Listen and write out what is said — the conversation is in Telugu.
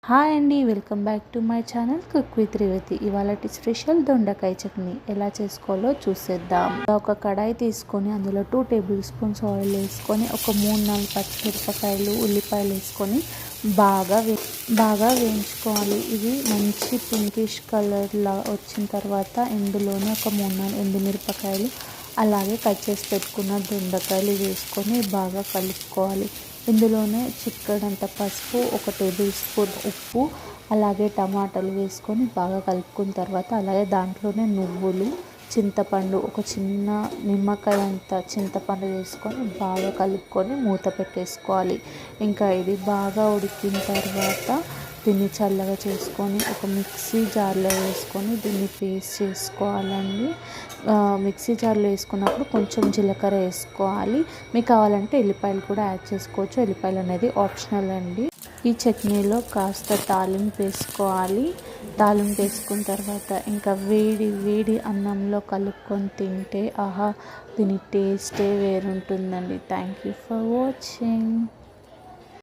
హాయ్ అండి, welcome back to my channel cook with Revathi. ఇవాళటి స్పెషల్ దొండకాయ చట్నీ ఎలా చేసుకోవాలో చూసేద్దాం. ఒక కడాయి తీసుకొని అందులో 2 టేబుల్ స్పూన్స్ ఆయిల్ వేసుకొని ఒక 3-4 పచ్చిమిరపకాయలు, ఉల్లిపాయలు వేసుకొని బాగా వేయించుకోవాలి. ఇది మంచి పింకిష్ కలర్లా వచ్చిన తర్వాత ఇందులోనే ఒక 3-4 ఎండుమిరపకాయలు, అలాగే కట్ చేసి పెట్టుకున్న దొండకాయలు వేసుకొని బాగా కలుపుకోవాలి. ఇందులోనే చిక్కడంత పసుపు, 1 టేబుల్ స్పూన్ ఉప్పు, అలాగే టమాటాలు వేసుకొని బాగా కలుపుకున్న తర్వాత అలాగే దాంట్లోనే నువ్వులు, చింతపండు, ఒక చిన్న నిమ్మకాయ అంత చింతపండు వేసుకొని బాగా కలుపుకొని మూత పెట్టేసుకోవాలి. ఇంకా ఇది బాగా ఉడికిన తర్వాత దీన్ని చల్లగా చేసుకొని ఒక మిక్సీ జార్లో వేసుకొని దీన్ని పేస్ట్ చేసుకోవాలండి. మిక్సీ జార్లో వేసుకున్నప్పుడు కొంచెం జీలకర్ర వేసుకోవాలి. మీకు కావాలంటే ఎల్లిపాయలు కూడా యాడ్ చేసుకోవచ్చు. ఎల్లిపాయలు అనేది ఆప్షనల్ అండి. ఈ చట్నీలో కాస్త తాలింపు వేసుకోవాలి. తాలింపు వేసుకున్న తర్వాత ఇంకా వేడి అన్నంలో కలుపుకొని తింటే ఆహా, దీని టేస్టే వేరుంటుందండి. Thank you for watching.